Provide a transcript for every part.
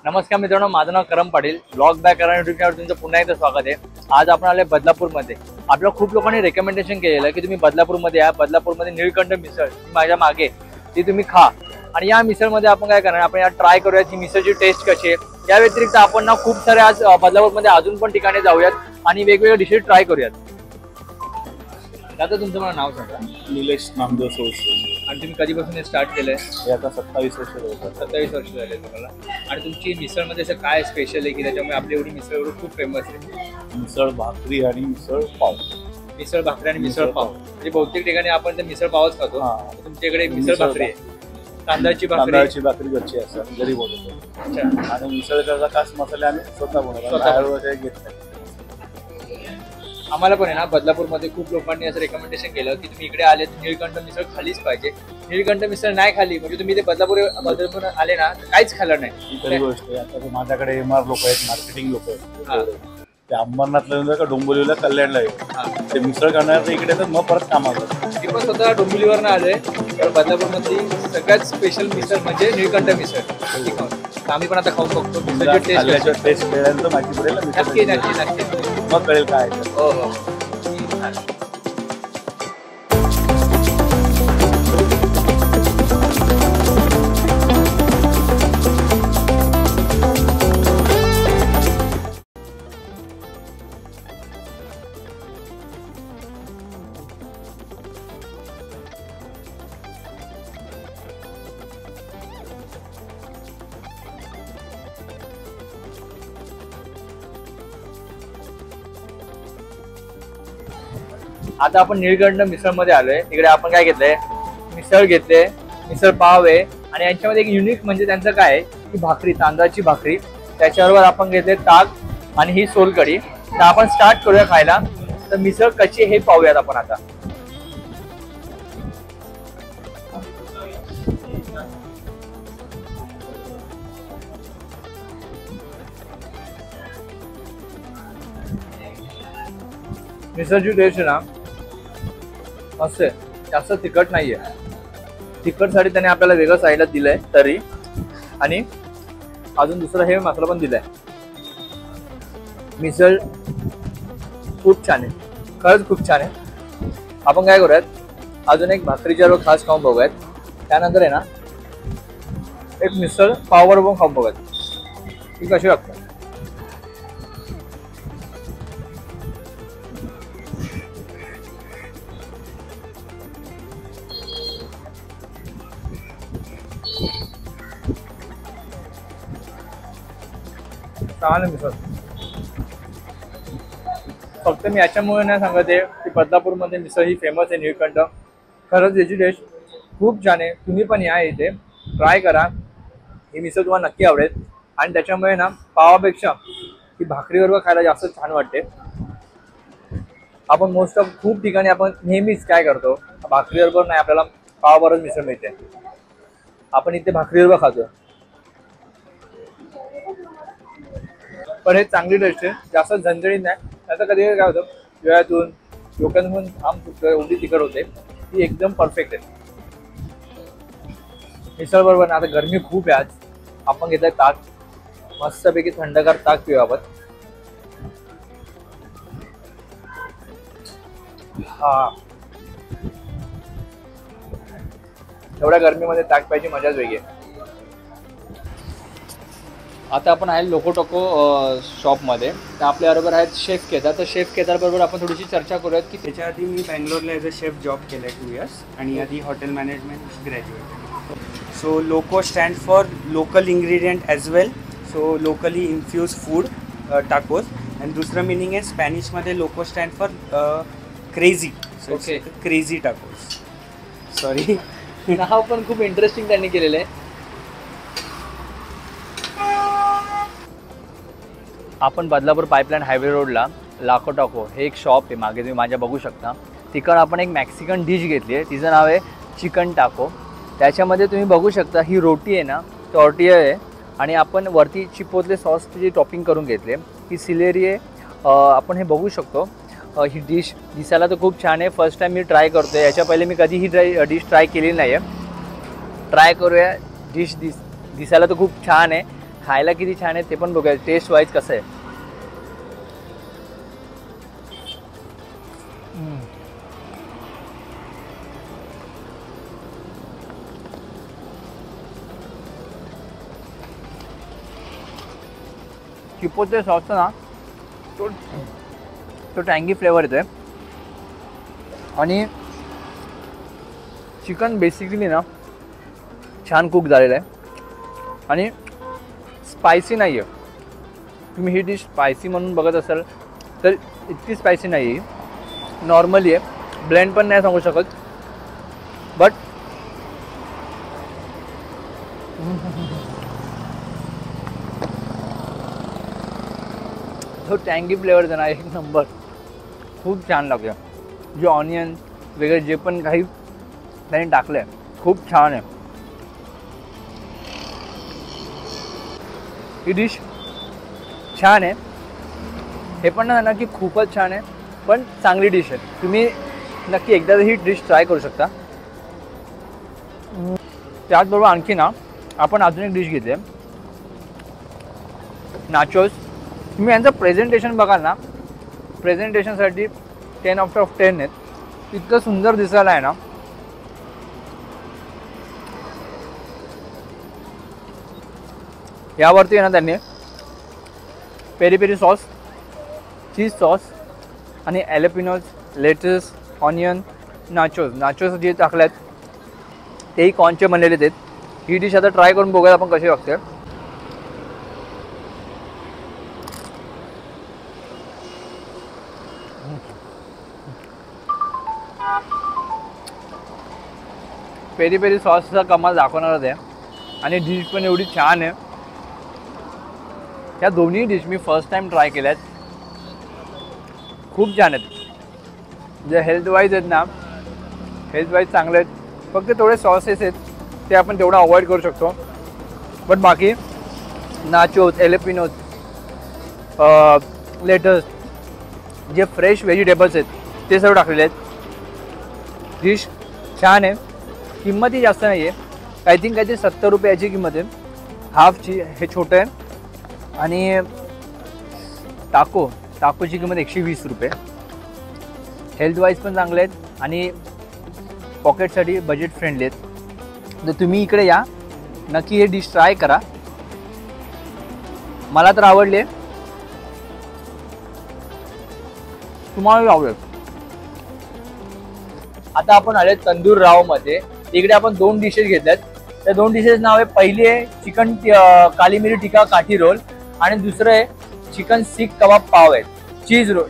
नमस्कार मित्रांनो, माझं नाव करम पाटील. ब्लॉग बॅक करा यूट्यूब चॅनलवर तुमचं पुन्हा एकदा स्वागत आहे. आज आपण आले बदलापूरमध्ये. आपल्याला खूप लोकांनी रेकमेंडेशन केलेलं की तुम्ही बदलापूरमध्ये या. बदलापूरमध्ये निळकंठ मिसळ माझ्या मागे ती तुम्ही खा. आणि या मिसळमध्ये आपण काय करणार, आपण या ट्राय करूयात की मिसळची टेस्ट कशी आहे. या व्यतिरिक्त आपण ना खूप सारे आज बदलापूरमध्ये अजून पण ठिकाणी जाऊयात आणि वेगवेगळ्या डिशेस ट्राय करूयात. दादा तुमचं मला नाव सांगा. निलेश नामदेव सोळसे. आणि तुम्ही कधीपासून हे स्टार्ट केलंय? हे आता 27 वर्ष झाले. 27 वर्ष झाले तुम्हाला. आणि तुमची मिसळमध्ये असं काय स्पेशल आहे की त्याच्यामुळे आपली एवढी मिसळ एवढी खूप फेमस आहे? मिसळ भाकरी आणि मिसळ पाव. मिसळ भाकरी आणि मिसळ पाव. म्हणजे बहुतेक ठिकाणी आपण ते मिसळ पावच खातो. तुमच्याकडे मिसळ भाकरी आहे, तांदळाची भाकरी घरची असतात, घरी बनवतो. अच्छा. आणि मिसळचा खास मसाले आम्ही स्वतः बनवतो, घेत नाही. आम्हाला पण आहे ना बदलापूरमध्ये खूप लोकांनी असं रेकमेंडेशन केलं की तुम्ही इकडे आले तर निळकंठ मिसळ खालीच पाहिजे. निळकंठ मिसळ नाही खाली म्हणजे तुम्ही ते बदलापूर आले ना तर काहीच खाल्लं नाही. खरी गोष्ट आहे. आता माझ्याकडे MR लोक आहेत, मार्केटिंग लोक आहेत. ते अंबरनाथला येऊन का डोंबिवलीला कल्याणला येऊ ते मिसळ करणार इकडे तर मग परत कामाला. मी पण स्वतः डोंबिवलीवरनं आलोय. तर बदलापूरमधली सगळ्यात स्पेशल मिसळ म्हणजे निळकंठ मिसळ. आम्ही पण आता खाऊन बघतो मिसळची टेस्ट केल्यानंतर माहिती पडेल. नक्की नक्की नक्की मग कळेल काय. हो हो. आता आपण निळकंठ मिसळमध्ये आलोय. इकडे आपण काय घेतलंय, मिसळ घेतले, मिसळ पाव आहे. आणि यांच्यामध्ये एक युनिक म्हणजे त्यांचं काय आहे की भाकरी, तांदळाची भाकरी. त्याच्याबरोबर आपण घेतले ताक आणि ही सोलकढी. तर आपण स्टार्ट करूया खायला. तर मिसळ कशी हे पाहूयात आपण आता. मिसळची टेस्ट आहे ना मस्त आहे, जास्त तिखट नाहीये. तिखटसाठी त्याने आपल्याला वेगळं साईडला दिलंय तरी. आणि अजून दुसरा हे मसाला पण दिलाय. मिसळ खूप छान आहे, खरंच खूप छान आहे. आपण काय करूयात, अजून एक भाकरीच्या बरोबर खास खाऊन बघूयात. त्यानंतर आहे ना एक मिसळ पाव बरोबर खाऊन बघूयात ती कशी लागते. छान मिसळ. फक्त मी याच्यामुळे नाही सांगत आहे की बदलापूरमध्ये मिसळ ही फेमस आहे निळकंठ. खरंच याची टेस्ट खूप छान आहे. तुम्ही पण या इथे ट्राय करा. ही मिसळ तुम्हाला नक्की आवडेल. आणि त्याच्यामुळे ना पावापेक्षा ही भाकरीबरोबर खायला जास्त छान वाटते. आपण मोस्ट ऑफ खूप ठिकाणी आपण नेहमीच काय करतो, भाकरीबरोबर नाही आपल्याला पावाबरोबर मिसळ मिळते. आपण इथे भाकरीबरोबर खातो. पण हे चांगली टेस्ट आहे, जास्त झणझणीत नाही. त्याचं कधी काय होतं, वेळातून लोकांमधून थांब चुकतो एवढी तिखट होते. ती एकदम परफेक्ट आहे मिसळ बरोबर ना. आता गरमी खूप आहे आज. आपण घेतलाय ताक, मस्तपैकी थंडगार ताक पिऊया आपण. हा, एवढ्या गरमीमध्ये ताक प्यायची मजाच वेगळी आहे. आता आपण आहे लोकोटोको शॉपमध्ये. तर आपल्याबरोबर आहेत शेफ केदार. तर शेफ केदार बरोबर आपण थोडीशी चर्चा करूयात की त्याच्या आधी मी बँगलोरला ॲज अ शेफ जॉब केला आहे 2 इयर्स. आणि आधी hotel management graduate. So loco stand for local ingredient as well. So locally infuse food tacos. आणि दुसरं मिनिंग आहे स्पॅनिशमध्ये loco stand for crazy. So crazy tacos. Sorry, नाव पण खूप इंटरेस्टिंग त्यांनी केलेलं आहे. आपण बदलापूर पाईपलाईन हायवे रोडला लाकोटाको हे एक शॉप आहे, मागे तुम्ही माझ्या बघू शकता. तिकडं आपण एक मॅक्सिकन डिश घेतली आहे, तिचं नाव आहे चिकन टाको. त्याच्यामध्ये तुम्ही बघू शकता ही रोटी आहे ना, टॉर्टिया आहे आणि आपण वरती चिपोतले सॉसची टॉपिंग करून घेतले. ही सिलेरी आहे. आपण हे बघू शकतो. ही डिश दिसायला तर खूप छान आहे. फर्स्ट टाइम मी ट्राय करतो आहे. याच्या पहिले मी कधी ही डिश ट्राय केली नाही आहे. ट्राय करूया. डिश दिसायला तर खूप छान आहे. खायला किती छान आहे ते पण बघूया टेस्ट वाईज कसं आहे. चिपोतले सॉसचा ना तो टँगी फ्लेवर येतो आहे आणि चिकन बेसिकली ना छान कुक झालेलं आहे आणि स्पायसी नाही आहे. तुम्ही ही डिश स्पायसी म्हणून बघत असाल तर इतकी स्पायसी नाही आहे. नॉर्मली आहे. ब्लेंड पण नाही सांगू शकत बट तो टँगी फ्लेवर आहे ना एक नंबर. खूप छान लागतं. जे ऑनियन वगैरे जे पण काही त्यांनी टाकलं आहे खूप छान आहे. ही डिश छान आहे. हे पण नाही ना की खूपच छान आहे पण चांगली डिश आहे. तुम्ही नक्की एकदा ही डिश ट्राय करू शकता. त्याचबरोबर आणखी ना आपण अजून एक डिश घेतली आहे नाचोस. तुम्ही यांचं प्रेझेंटेशन बघाल ना, प्रेझेंटेशनसाठी 10/10 आहेत. इतकं सुंदर दिसायला आहे ना. यावरती आहे ना त्यांनी पेरी पेरी सॉस, चीज सॉस आणि ॲलेपिनोज, लेटस, ऑनियन, नाचोस जे टाकले आहेत तेही कॉर्नचे बनलेले आहेत. ही डिश आता ट्राय करून बघूया आपण कशी वाटते. पेरी पेरी सॉसचा कमाल दाखवणार आहे आणि डिश पण एवढी छान आहे. या दोन्ही डिश मी फर्स्ट टाइम ट्राय केल्यात. खूप छान आहेत. जे हेल्थ वाईज आहेत ना, हेल्थ वाईज चांगले आहेत. फक्त थोडे सॉसेस आहेत ते आपण तेवढं अवॉइड करू शकतो. बट बाकी नाचोस, एलेपिनोज, लेटस, जे फ्रेश व्हेजिटेबल्स आहेत ते सर्व टाकलेले आहेत. डिश छान आहे. किंमतही जास्त नाही आहे. आय थिंक काहीतरी 70 रुपयाची किंमत आहे. हाफची हे छोटं आहे आणि टाकोची किंमत 120 रुपये. हेल्थ वाईज पण चांगले आहेत आणि पॉकेटसाठी बजेट फ्रेंडली आहेत. तर तुम्ही इकडे या, नक्की हे डिश ट्राय करा. मला तर आवडले, तुम्हाला आवडेल. आता आपण आले तंदूर रावमध्ये. इकडे आपण 2 डिशेस घेतल्यात. त्या 2 डिशेस नाव आहे, पहिली आहे चिकन काली मिरी टिक्का काठी रोल आणि दुसरं आहे चिकन सीख कबाब पाव आहे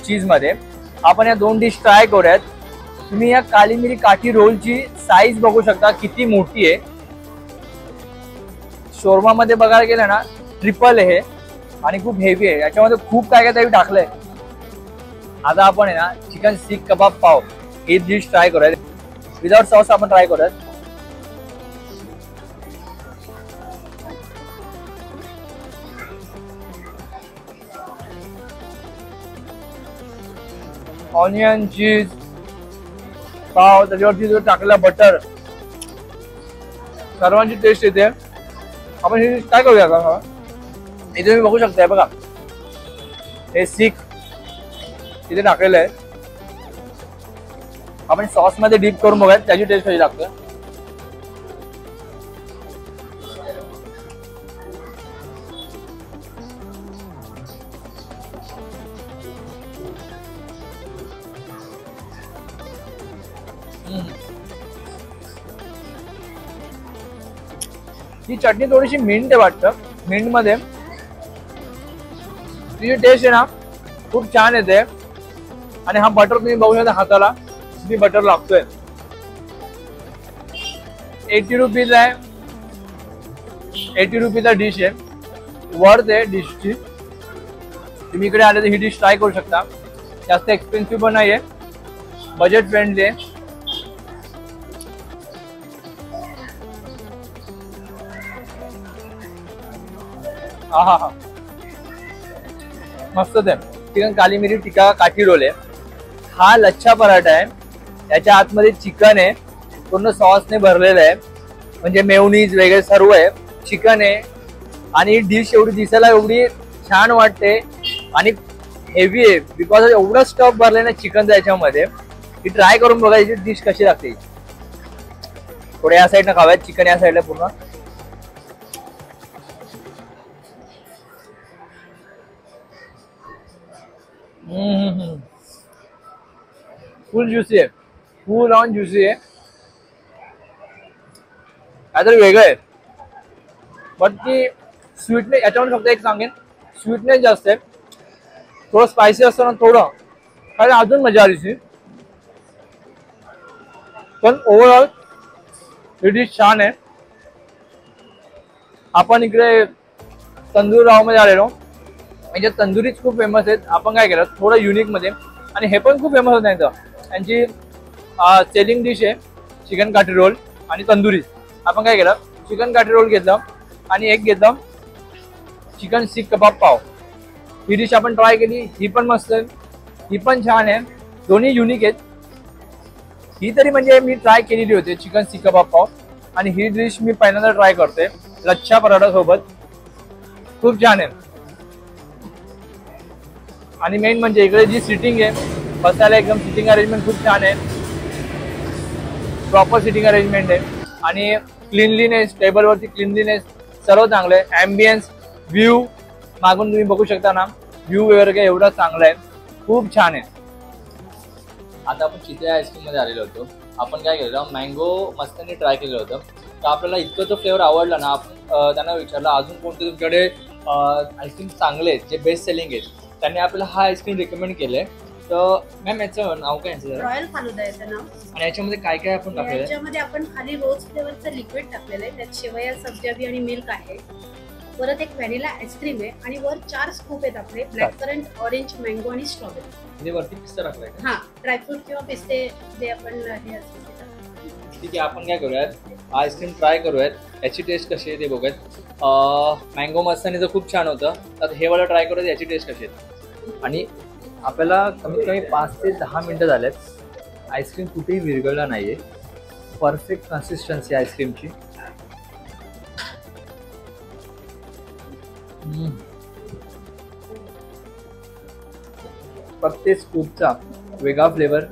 चीजमध्ये. आपण या 2 डिश ट्राय करूयात. तुम्ही या काली मिरी काठी रोलची साईज बघू शकता किती मोठी आहे. शोरमामध्ये बघायला गेलं ना ट्रिपल आहे आणि खूप हेवी आहे. याच्यामध्ये खूप काय तरी टाकलंय. आता आपण आहे ना चिकन सीख कबाब पाव ही डिश ट्राय करूयात. विदाउट सॉस आपण ट्राय करूयात. ऑनियन, चीज, पाव, त्याच्यावरती जो टाकलेला बटर, सर्वांची टेस्ट येते. आपण ही काय करूया आता. इथे तुम्ही बघू शकताय बघा, हे सीख इथे टाकलेलं आहे. आपण सॉस मध्ये डीप करून बघूया त्याची टेस्ट कशी लागते. ही चटणी थोडीशी मिंट आहे वाटतं. मिंट मध्ये तिची टेस्ट आहे ना खूप छान येते. आणि हा बटर तुम्ही बघू शकता हाताला किती बटर लागतोय. 80 रुपीज आहे. 80 रुपीजचा डिश आहे. वर्थ आहे डिशची. तुम्ही इकडे आले तर ही डिश ट्राय करू शकता. जास्त एक्सपेन्सिव्ह पण नाही आहे, बजेट फ्रेंडली आहे. हा हा हा, मस्त आहे. चिकन काली मिरी टिक्का काठी रोल आहे. हा लच्छा पराठा आहे. याच्या आतमध्ये चिकन आहे, पूर्ण सॉसने भरलेलं आहे, म्हणजे मेयोनीज वगैरे सर्व आहे. चिकन आहे आणि डिश एवढी दिसायला एवढी छान वाटते आणि हेवी आहे बिकॉज एवढं स्टफ भरले ना चिकनचं याच्यामध्ये. ही ट्राय करून बघायची डिश कशी लागते. थोडं या साईडनं खाव्यात, चिकन या साईडला पूर्ण. फुल ज्युसी आहे, फुल ऑन ज्युसी आहे. काहीतरी वेगळं आहे. बट ती स्वीटनेस याच्यामध्ये फक्त एक सांगेन, स्वीटनेस जास्त आहे, थोडं स्पायसी असतं ना थोडं, कारण अजून मजा आली. पण ओव्हरऑल ही डिश छान आहे. आपण इकडे तंदूर राव मध्ये आलेलो, म्हणजे तंदुरीच खूप फेमस आहेत. आपण काय केलं थोडं युनिक मध्ये, आणि हे पण खूप फेमस होत नाही. त्यांची सेलिंग डिश आहे चिकन काठी रोल आणि तंदुरी. आपण काय केलं चिकन काठी रोल घेतलं आणि एक घेतलं चिकन सीख कबाब पाव. ही डिश आपण ट्राय केली, ही पण मस्त आहे, ही पण छान आहे. दोन्ही युनिक आहेत. ही तरी म्हणजे मी ट्राय केलेली होती चिकन सीख कबाब पाव, आणि ही डिश मी पहिल्यांदा ट्राय करते लच्छा पराठा सोबत. खूप छान आहे. आणि मेन म्हणजे इकडे जी सिटिंग आहे बसायला एकदम सिटिंग अरेंजमेंट खूप छान आहे. प्रॉपर सिटिंग अरेंजमेंट आहे आणि क्लिनलीनेस, टेबलवरती क्लिनलीनेस सर्व चांगलं आहे. ॲम्बियन्स, व्ह्यू मागून तुम्ही बघू शकता ना, व्ह्यू वगैरे काय एवढा चांगला आहे, खूप छान आहे. आता आपण चितळे आईस्क्रीम मध्ये आलेलो होतो. आपण काय केलं मँगो मस्तानी ट्राय केलं होतं. तर आपल्याला इतकं तो फ्लेवर आवडला ना, आपण त्यांना विचारलं अजून कोणते तुमच्याकडे आईस्क्रीम चांगले आहेत जे बेस्ट सेलिंग आहेत. त्यांनी आपल्याला हा आईस्क्रीम रेकमेंड केलंय. तर मॅम याचं नाव काय आहे? रॉयल फालुदा याचं नाव. आणि याच्यामध्ये काय काय आपण टाकलेलं आहे? याच्यामध्ये आपण खाली रोज फ्लेवरचं लिक्विड टाकलेलं आहे. त्यात शेवया, सब्जाबी आणि मिल्क आहे. परत एक व्हॅनिला आईस्क्रीम आहे आणि वर 4 स्कूप आहेत आपले, ब्लॅक करंट, ऑरेंज, मँगो आणि स्ट्रॉबेरी. म्हणजे वरती पिस्ता टाकलाय का? हा, ड्रायफ्रूट किंवा पिस्ते जे आपण हे असते. ठीक आहे, आपण काय करूयात आईस्क्रीम ट्राय करूयात, याची टेस्ट कशी आहे ते बघूयात. मँगो मस्तानी तर खूप छान होतं, तर हे वाला ट्राय करूयात याची टेस्ट कशी आहे. आणि आपल्याला कमीत कमी 5 ते 10 मिनटं झालेत. आईस्क्रीम कुठेही विरघळला नाहीये, परफेक्ट कन्सिस्टन्सी आईस्क्रीमची. प्रत्येक स्कूपचा वेगळा फ्लेवर.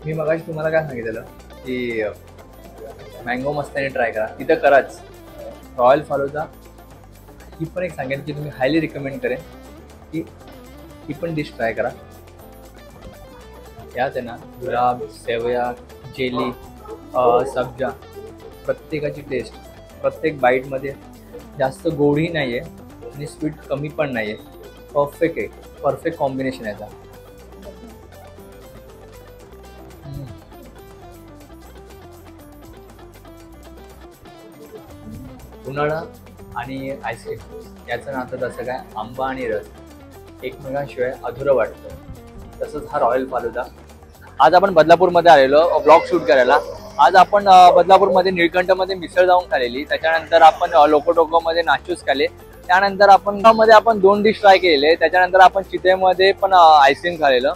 मी मगाशी तुम्हाला काय सांगितलेलं की मँगो मस्तानी ट्राय करा, तिथं कराच. रॉयल फालुदा ही पण एक सांगेन की तुम्ही हायली रिकमेंड करेन की ही पण डिश ट्राय करा. यात आहे ना गुलाब, सेवया, जेली, सब्जा, प्रत्येकाची टेस्ट प्रत्येक बाईटमध्ये जास्त गोडही नाही आहे आणि स्वीट कमी पण नाही आहे. परफेक्ट आहे, परफेक्ट कॉम्बिनेशन आहे याचा. उन्हाळा आणि आईस्क्रीम याचं नातं तसं काय आंबा आणि रस एकमेकांशिवाय अधुरं वाटतं. तसंच हा रॉयल फालुदा. आज आपण बदलापूरमध्ये आलेलो ब्लॉग शूट करायला. आज आपण बदलापूरमध्ये निळकंठमध्ये मिसळ जाऊन खाल्लेली, त्याच्यानंतर आपण लोकोटोकोमध्ये नाचूस खाल्ले, त्यानंतर आपण 2 डिश ट्राय केलेले, त्याच्यानंतर आपण चितेमध्ये पण आईस्क्रीम खाल्लेलं.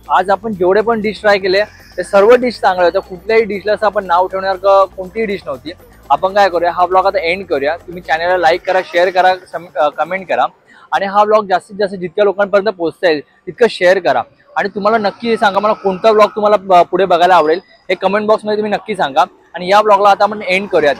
आज आपण जेवढे पण डिश ट्राय केले ते सर्व डिश चांगले होत्या. कुठल्याही डिशला असं आपण नाव ठेवणार कोणतीही डिश नव्हती. आपण काय करूया, हा ब्लॉग आता एंड करूया. तुम्ही चॅनलला लाईक करा, शेअर करा, कमेंट करा आणि हा ब्लॉग जास्तीत जास्त जितक्या लोकांपर्यंत पोहोचता येईल तितकं शेअर करा. आणि तुम्हाला नक्की सांगा मला कोणता ब्लॉग तुम्हाला पुढे बघायला आवडेल, हे कमेंट बॉक्समध्ये तुम्ही नक्की सांगा. आणि या ब्लॉगला आता आपण एंड करूयात.